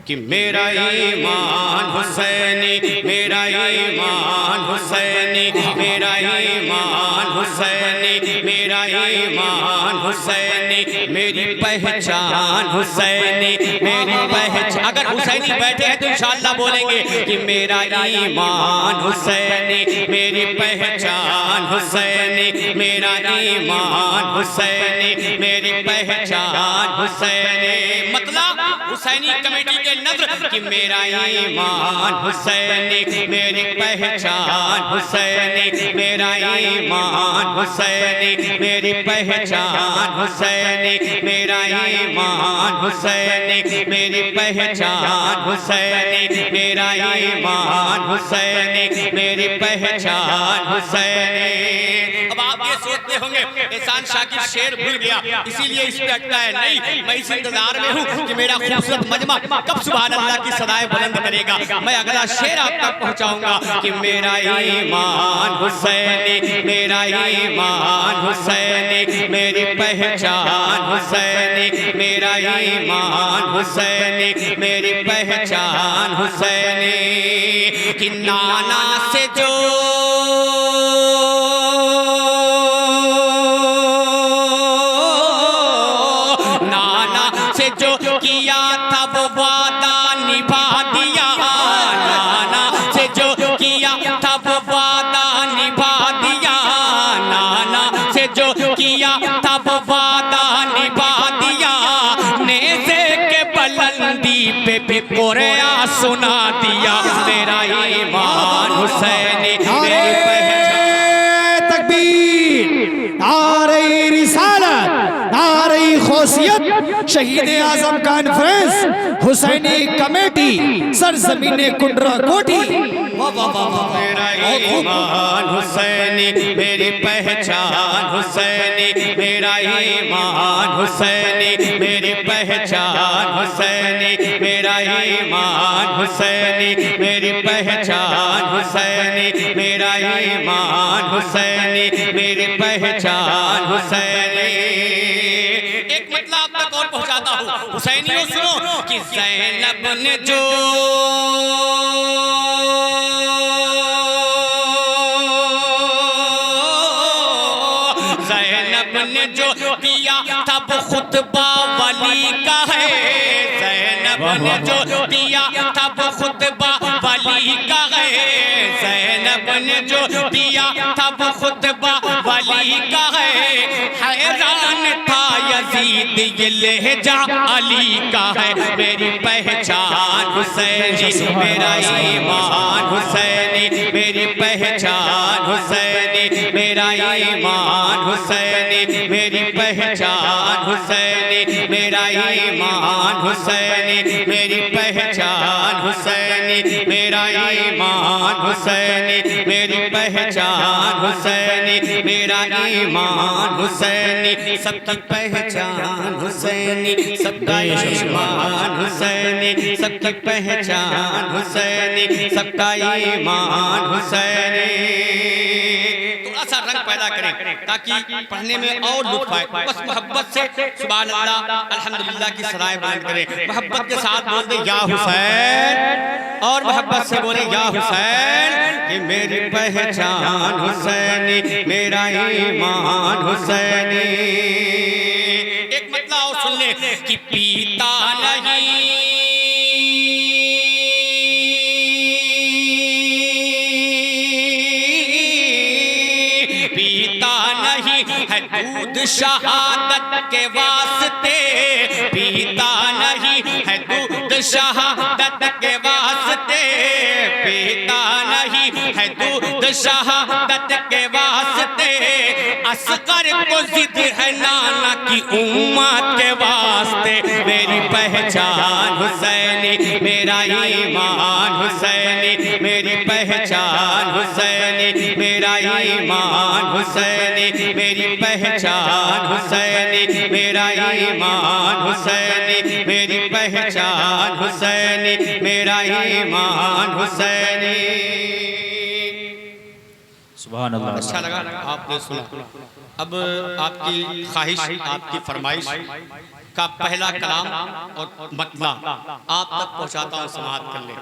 कि मेरा ईमान हुसैनी, मेरा ईमान हुसैनी, मेरा ईमान हुसैनी, मेरा ईमान हुसैनी, मेरी पहचान हुसैनी, मेरी पहचान। अगर हुसैनी बैठे हैं तो इंशाअल्लाह बोलेंगे कि मेरा ईमान हुसैनी, मेरी पहचान हुसैनी, मेरा ईमान हुसैनी, मेरी पहचान हुसैनी। मतलब हुसैनी कमेटी के नज़र कि मेरा ईमान हुसैनी, मेरी पहचान हुसैनी, मेरा ईमान हुसैनी, मेरी पहचान हुसैनी, मेरा ईमान हुसैनी, मेरी पहचान हुसैनी, मेरा ईमान हुसैनी, मेरी पहचान हुसैनी। अब आप ये सोचते होंगे एहसान शाकिर शेर भूल गया इसीलिए इस पे अटका है। नहीं, मैं इस इंतजार में हूँ कि मेरा खूबसूरत मजमा कब सुभान अल्लाह की सदाएं बुलंद करेगा। मैं अगला शेर आप तक पहुँचाऊंगा कि मेरा ईमान हुसैनी, मेरा ईमान हुसैनी, मेरी पहचान हुसैनी, मेरा ईमान हुसैनी, मेरी पहचान हुसैनी। कि नाना से जो किया था वो वादा निभा दिया, नाना से जो किया था वो वादा निभा दिया, नाना से जो किया था वो वादा निभा दिया, नेज़े के बुलंदी पे भी कोरिया सुना दिया। मेरा ईमान हुसैनी, मेरी पहचान। तकबीर, नारे रिसालत, नारे खौसियत, शहीद आजम कॉन्फ्रेंस, हुसैनी कमेटी, सरजमीने कुंडरा कोठी। मेरा ईमान हुसैनी, मेरी पहचान हुसैनी, मेरा ईमान हुसैनी, मेरी पहचान हुसैनी, मेरा ईमान हुसैनी, मेरी पहचान हुसैनी, मेरा ईमान हुसैनी, मेरी पहचान हुसैनी। एक मतलब तक और पहुंचाता हूँ हुसैनियों, सुनो कि ज़ैनब ने जो दिया था वो खुतबा वली का है, ज़ैनब ने जो दिया था वो खुतबा वली का है, ज़ैनब ने जो दिया था वो खुतबा वली का है। हैरान था यजीद ये लहजा अली का है। मेरी पहचान हुसैनी, मेरा ईमान हुसैनी, मेरी पहचान हुसैनी, मेरा ईमान हुसैनी, मेरी पहचान हुसैनी, मेरा ईमान हुसैनी, मेरी पहचान हुसैनी, मेरा ईमान हुसैनी, मेरी पहचान हुसैनी, मेरा ईमान हुसैनी, सबकी पहचान हुसैनी, सबका ईमान हुसैनी, सबकी पहचान हुसैनी, सबका ईमान हुसैनी। थोड़ा सा रंग पैदा करें ताकि पढ़ने में और लुत्फ आए। बस मोहब्बत से सुभान अल्लाह अल्हम्दुलिल्लाह की सराय बयान करें। मोहब्बत के साथ बोल दे या हुसैन, और मोहब्बत से बोले या हुसैन। कि मेरी पहचान हुसैनी, मेरा ईमान हुसैनी। एक मतलब और सुन ले कि पीता नहीं है दूध शहादत के वास्ते, पीता नहीं है दूध शहादत के वास्ते, पीता नहीं है दूध शहादत के वास्ते। असगर को जिद है नाना की उम्मत के वास्ते। मेरी पहचान हुसैनी, मेरा ईमान हुसैनी, मेरी पहचान हुसैनी, मेरा ईमान हुसैनी, मेरी पहचान हुसैनी, मेरा ईमान हुसैनी, मेरी पहचान हुसैनी, मेरा ईमान हुसैनी। सुभान अल्लाह। अच्छा लगा आपने सुना। अब आपकी ख्वाहिश, आपकी फरमाइश का पहला कलाम और मतला आप तक पहुंचाता हूं, समाअत कर ले।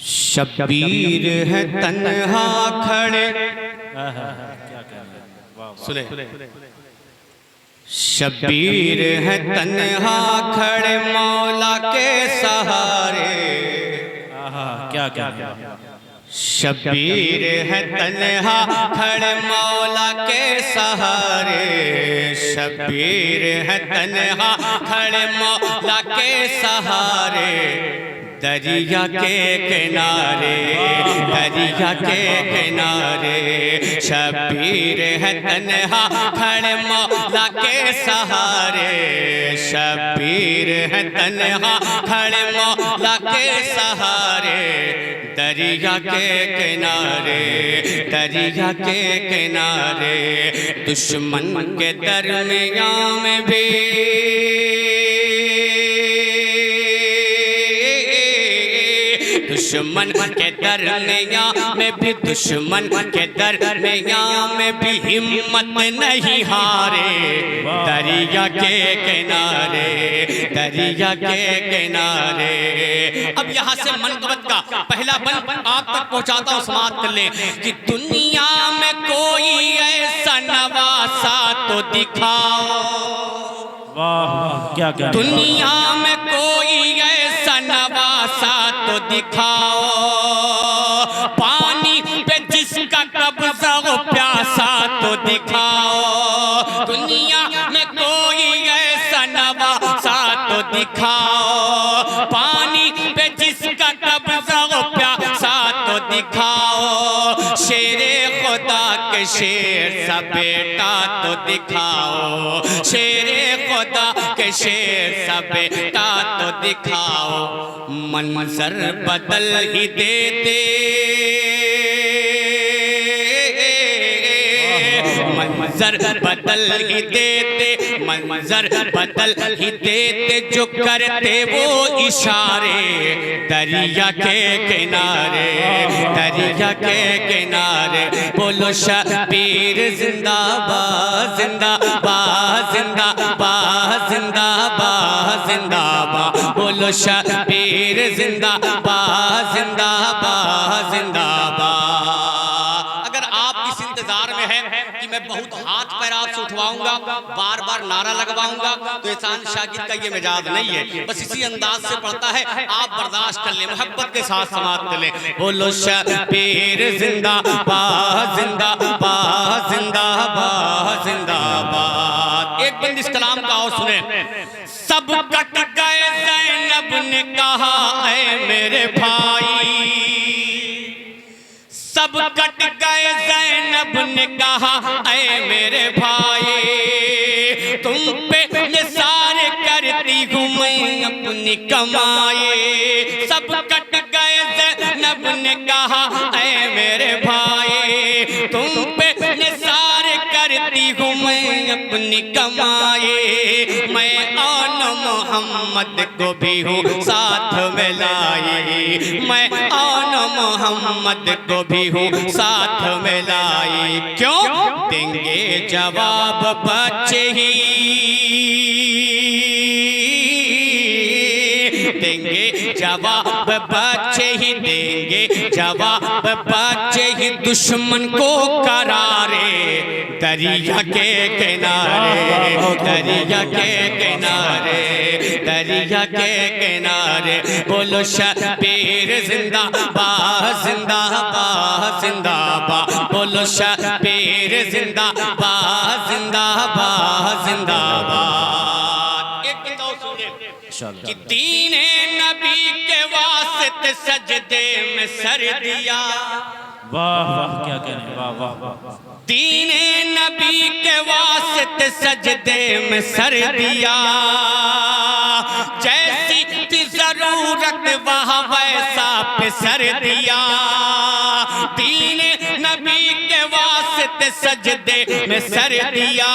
शब्बीर है तन्हा खड़े, सुने, शब्बीर है तन्हा खड़े मौला के सहारे, क्या क्या शब्बीर है तन्हा खड़े मौला के सहारे, शब्बीर है तन्हा खड़े मौला के सहारे, दरिया के किनारे, दरिया के किनारे, शब्बीर है तन्हा खड़े मौला के सहारे, शब्बीर है तन्हा खड़े मौला के सहारे, दरिया के किनारे, दरिया के किनारे, दुश्मन के दरमियां में भी दुश्मन के दरमियां में भी, दुश्मन के दरमियां में भी हिम्मत नहीं हारे, दरिया के किनारे, दरिया के किनारे। अब यहाँ से मनकबत का पहला बंद आप तक पहुँचाता हूँ, समाअत कर ले कि दुनिया में कोई ऐसा नवासा तो दिखाओ, वाह क्या क्या, दुनिया में कोई ऐसा नवासा तो दिखाओ, पानी पे जिसका कब्जा हो प्यासा तो दिखाओ, दुनिया में कोई ऐसा नवासा तो दिखाओ, पानी पे जिसका कब्जा हो प्यासा तो दिखाओ, शेरे खुदा के शेर सा बेटा तो दिखाओ, शेरे खुदा के शेर सा बेटा तो दिखाओ, मंजर बदल ही देते, मंजर बदल ही देते, मंजर बदल ही देते, जो करते वो इशारे, दरिया के किनारे, दरिया के किनारे, बोलो शब्बीर जिंदाबाद, जिंदाबाद, जिंदाबाद, जिंदाबाद, जिंदाबाद, बोलो शब्बीर जिंदाबाद, जिंदाबाद, जिंदाबाद। अगर आप इस इंतजार में हैं कि मैं बहुत हाथ पैर आपसे उठवाऊंगा, बार बार नारा लगवाऊंगा, तो एहसान शागिद का ये मिजाज नहीं है, बस इसी अंदाज से पड़ता है, आप बर्दाश्त कर ले, मोहब्बत के साथ समाअत कर ले। बोलो शब्बीर जिंदाबाद, जिंदाबाद, जिंदाबाद, जिंदाबाद। एक बंद इस कलाम का और सुने, सब कट गए ज़ैनब ने कहा ऐ मेरे भाई, सब कट गए ज़ैनब ने कहा ऐ मेरे भाई, तुम पे निसार करती हूँ मैं अपनी कमाई, सब कट गए ज़ैनब ने कहा ऐ मेरे भाई, तुम पे निसार करती हूँ मैं अपनी कमाई, मैं आन मोहम्मद को भी हूँ साथ में लाई, मैं आन मोहम्मद को भी हूँ साथ में लाई, क्यों देंगे जवाब बच्चे ही, देंगे जवाब बच्चे ही, देंगे जवाब बच्चे ही, दुश्मन को करारे, दरिया के किनारे, दरिया के किनारे, दरिया के किनारे, बोलो शब्बीर जिंदाबाद, जिंदाबाद, जिंदाबाद, बोलो शब्बीर जिंदाबाद, जिंदाबाद, जिंदाबाद। एक बताओ सुनिए कि दीने नबी के वास्ते सजदे में सर दिया, वाह वाह क्या कहने, वाह वाह वाह, दीने नबी के वास्ते सजदे में सर दिया, जैसी थी जरूरत वहाँ वैसा पे सर दिया, दीने नबी के वास्ते सजदे में सर दिया,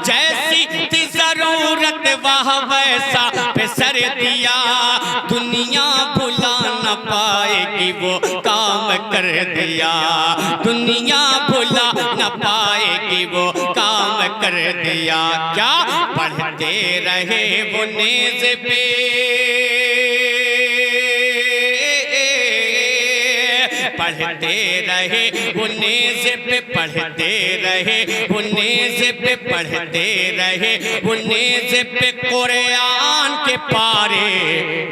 जैसी थी जरूरत वहाँ वैसा पे सर दिया, दुनिया भुला न पाएगी वो काम कर दिया, दुनिया भुला न पाएगी वो काम कर दिया। दरिया क्या पढ़ते रहे वो नेज़ पे, पढ़ते रहे वो नेज़ पे, पढ़ते रहे वो नेज़ पे, पढ़ते रहे वो नेज़ पे कुरान के पारे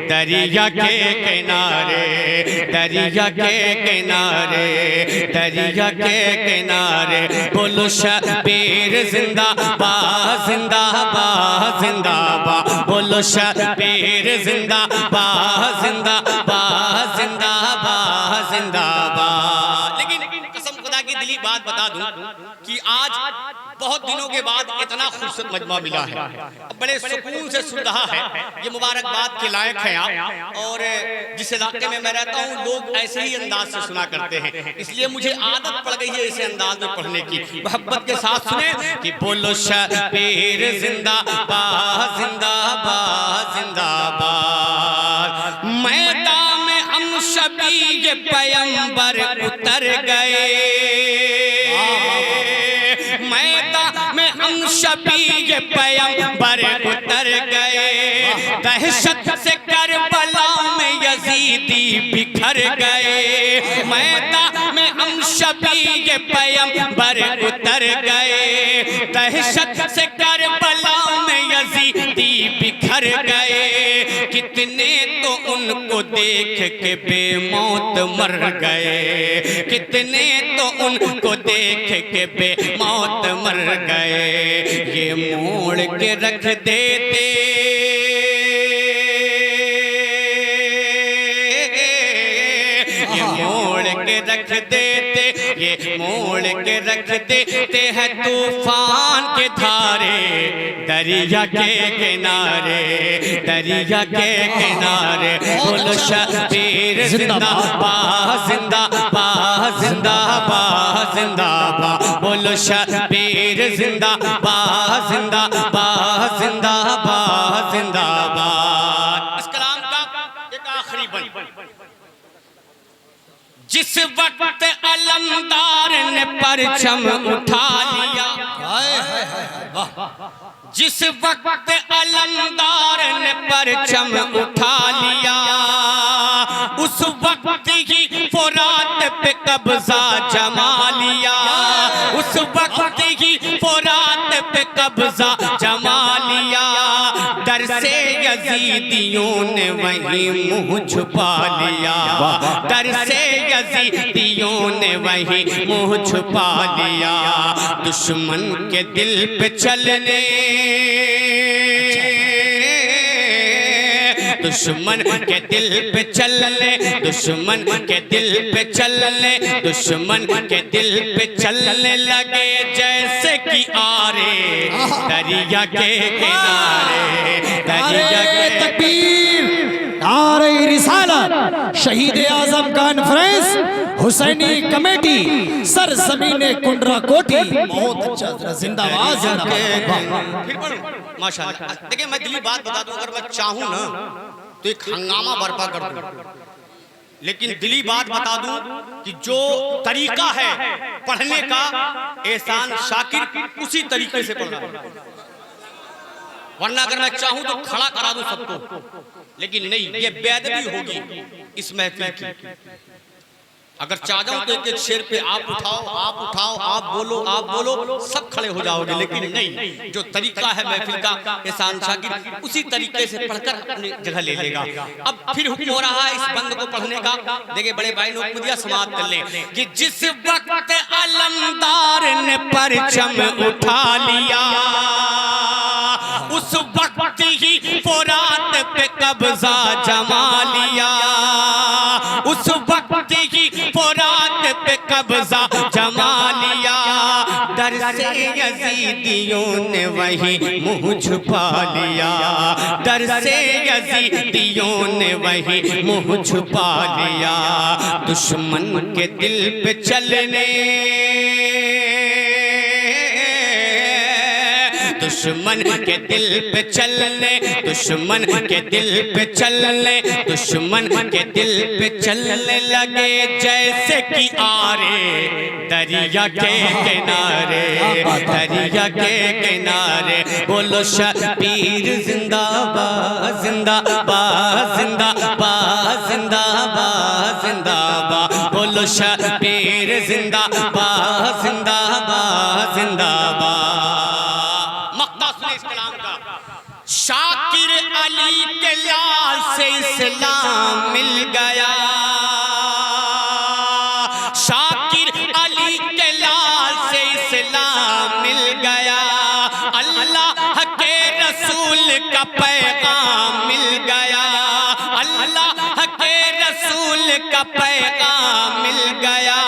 दरिया के किनारे, दरिया के किनारे, दरिया के किनारे। बोलो शबीर जिंदाबाद जिंदाबाद जिंदाबाद, बोलो शबीर जिंदाबाद जिंदाबाद जिंदाबाद जिंदाबाद। लेकिन कसम खुदा की दिली बात बता दूं कि आज बहुत दिनों के बाद इतना खूबसूरत मजमा मिला है, बड़े सुकून से सुन रहा है, ये मुबारकबाद के लायक है आप। और जिस इलाके में मैं रहता हूँ लोग ऐसे ही अंदाज से सुना करते हैं, इसलिए मुझे आदत पड़ गई है इसे अंदाज में पढ़ने की। मोहब्बत के साथ सुने कि बोलो शबीर जिंदाबाद जिंदाबाद जिंदाबाद। मैदान में हम शबीर पैगंबर उतर गए, मैदान में हम शबीर पैगंबर उतर गए, दहशत से करबला में यजीदी बिखर गए। मैदान में हम शबीर पैगंबर उतर गए, दहशत से करबला में यजीदी बिखर गए। कितने तो उनको देख के बेमौत मर गए, कितने तो उनको देख के बेमौत मर गए। ये मोड़ के रख देते, ये मोड़ के रख देते, ये मोड़ के रख देते हैं तूफान के धारे दरिया के किनारे, दरिया के किनारे। बोलो शबीर जिंदाबाद जिंदाबाद जिंदाबाद जिंदाबाद, बोलो शबीर जिंदाबाद जिंदाबाद जिंदाबाद जिंदाबाद। इस कलाम का एक आखिरी बंद, जिस वक्त अलमदार ने परचम उठा लिया, जिस वक्त अलमदार ने परचम उठा लिया, उस वक्त ही फुरात पे कब्जा जमा लिया, उस वक्त ही फुरात पे कब्जा जमा लिया। डर से यजीदियों ने वहीं मुंह छुपा लिया, डर से यजीदियों ने वहीं मुंह छुपा लिया। दुश्मन के दिल पे चलने, दुश्मन के दिल पे चलने, दुश्मन के दिल पे चलने, दुश्मन के दिल पे चलने लगे जैसे कि आरे दरिया के किनारे, दरिया के तकबीर, नारे रिसालत, शहीद आजम कॉन्फ्रेंस, हुसैनी कमेटी, सर जमीने कुंडरा कोटी। बहुत अच्छा, जिंदाबाद जिंदाबाद। फिर पढ़ो माशाल्लाह। देखिए मैं दिली बात बता दूं, अगर मैं चाहूं ना तो एक हंगामा बर्पा कर दूं, लेकिन दिली बात बता दूं कि जो तरीका है पढ़ने का एहसान शाकिर उसी तरीके से पढ़ रहा है। वरना अगर मैं चाहूं तो खड़ा करा दूं सबको, लेकिन नहीं, ये बेअदबी होगी इस महफिल की। अगर चाह जाऊं तो एक एक शेर पे आप उठाओ, आप उठाओ, आप बोलो, सब खड़े हो जाओगे, लेकिन नहीं, जो तरीका है महफिल का एहसान शाकिर उसी तरीके से पढ़कर अपनी जगह ले लेगा। अब फिर हुक्म हो रहा है इस बंद को पढ़ने का। देखिए बड़े भाई लोग मुझे समाप्त कर लें कि जिस वक्त अलमदार ने परचम उठा लिया, उस वक्त ही फुरात पे कब्जा जमा लिया, उस वक्त ही फुरात पे कब्जा जमा लिया। डर से यजीदियों ने वहीं मुंह छुपा लिया, डर से यजीदियों ने वहीं मुंह छुपा लिया। दुश्मन के दिल पे चलने, दुश्मन के दिल पे चलने, दुश्मन के दिल पे चलने, दुश्मन के दिल पे चलने लगे जैसे कि आरे दरिया के किनारे, दरिया के किनारे। बोलो शबीर जिंदाबाद जिंदाबाद जिंदाबाद जिंदाबाद जिंदाबाद। बोलो शबीर जिंदाबाद जिंदाबाद जिंदाबाद। मक्ता सुने इस कलाम का। शाकिर अली के लाल से इस्लाम मिल गया, शाकिर अली के लाल से इस्लाम मिल गया। अल्लाह के रसूल का पैगाम मिल गया, अल्लाह के रसूल का पैगाम मिल गया।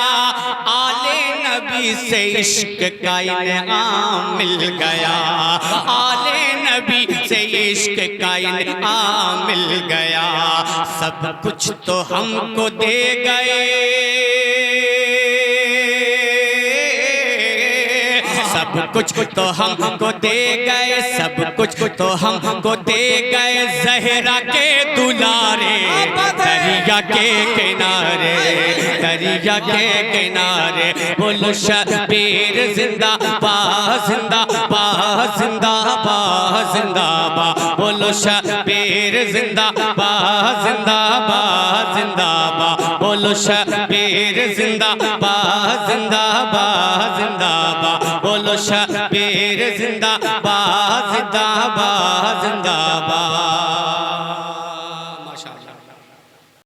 आले नबी से इश्क का इनाम मिल गया, आले नबी से इश्क का इनाम मिल गया। सब कुछ तो हमको दे गए, सब कुछ तो हमको दे गए, सब कुछ तो हमको दे गए। ज़हरा के दुलारे दरिया के किनारे, दरिया के किनारे। बोलो शबीर जिंदाबाद जिंदाबाद जिंदाबाद जिंदाबाद। बोलो शबीर जिंदाबाद जिंदाबाद जिंदाबाद। बोलो शबीर जिंदाबाद जिंदाबाद जिंदाबाद। बोलो शबीर जिंदाबाद जिंदाबाद जिंदाबाद।